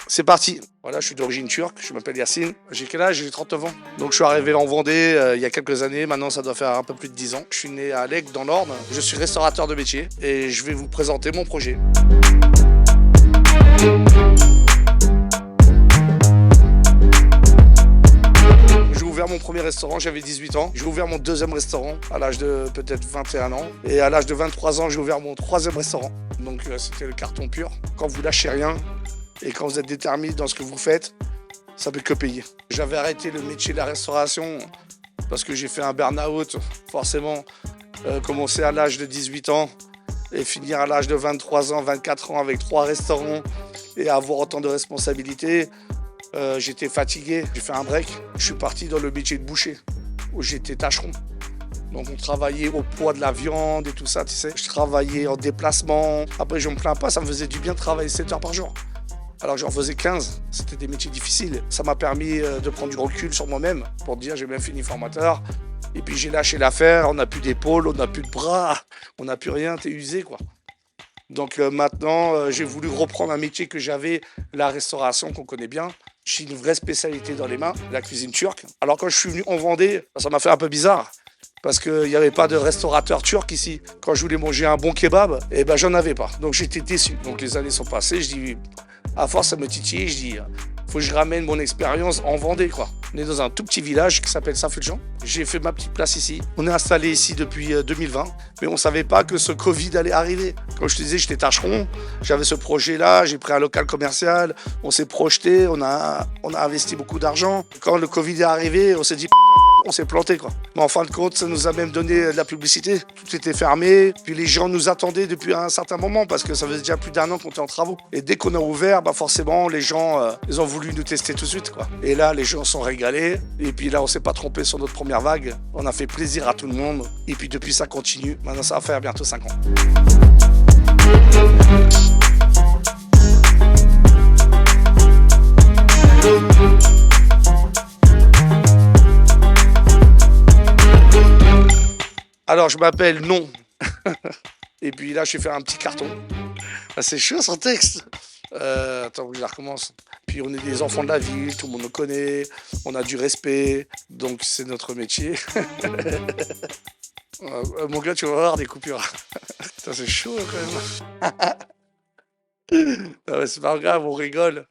C'est parti. Voilà, je suis d'origine turque, je m'appelle Yassine. J'ai quel âge? J'ai 39 ans. Donc je suis arrivé en Vendée il y a quelques années, maintenant ça doit faire un peu plus de 10 ans. Je suis né à Lègue dans l'Orne, je suis restaurateur de métier et je vais vous présenter mon projet. J'ai ouvert mon premier restaurant, j'avais 18 ans. J'ai ouvert mon deuxième restaurant à l'âge de peut-être 21 ans. Et à l'âge de 23 ans, j'ai ouvert mon troisième restaurant. Donc c'était le carton pur. Quand vous lâchez rien et quand vous êtes déterminé dans ce que vous faites, ça peut que payer. J'avais arrêté le métier de la restauration parce que j'ai fait un burn-out. Forcément, commencer à l'âge de 18 ans et finir à l'âge de 23 ans, 24 ans avec 3 restaurants et avoir autant de responsabilités. J'étais fatigué, j'ai fait un break. Je suis parti dans le métier de boucher, où j'étais tâcheron. Donc on travaillait au poids de la viande et tout ça, tu sais. Je travaillais en déplacement. Après, je me plains pas, ça me faisait du bien de travailler 7 heures par jour. Alors j'en faisais 15, c'était des métiers difficiles. Ça m'a permis de prendre du recul sur moi-même, pour dire j'ai bien fini formateur. Et puis j'ai lâché l'affaire, on n'a plus d'épaule, on n'a plus de bras, on n'a plus rien, t'es usé quoi. Donc maintenant, j'ai voulu reprendre un métier que j'avais, la restauration qu'on connaît bien. J'ai une vraie spécialité dans les mains, la cuisine turque. Alors quand je suis venu en Vendée, ça m'a fait un peu bizarre. Parce qu'il n'y avait pas de restaurateur turc ici. Quand je voulais manger un bon kebab, eh ben j'en avais pas. Donc j'étais déçu. Donc les années sont passées, je dis, à force ça me titille, je dis, faut que je ramène mon expérience en Vendée quoi. On est dans un tout petit village qui s'appelle Saint-Fulgent. J'ai fait ma petite place ici. On est installé ici depuis 2020, mais on ne savait pas que ce Covid allait arriver. Comme je te disais, j'étais tâcheron, j'avais ce projet-là, j'ai pris un local commercial, on s'est projeté, on a investi beaucoup d'argent. Quand le Covid est arrivé, on s'est dit on s'est planté quoi. Mais en fin de compte, ça nous a même donné de la publicité. Tout était fermé, puis les gens nous attendaient depuis un certain moment parce que ça faisait déjà plus d'1 an qu'on était en travaux. Et dès qu'on a ouvert, bah forcément, les gens, ils ont voulu nous tester tout de suite quoi. Et là, les gens sont régalés. Et puis là, on s'est pas trompé sur notre première vague. On a fait plaisir à tout le monde. Et puis depuis, ça continue. Maintenant, ça va faire bientôt 5 ans. Alors, je m'appelle Non. Et puis là, je vais faire un petit carton. Ah, c'est chaud son texte. Attends, je la recommence. Puis on est des enfants de la ville, tout le monde nous connaît, on a du respect, donc c'est notre métier. Mon gars, tu vas avoir des coupures. Putain, c'est chaud quand même. Ah ouais, c'est pas grave, on rigole.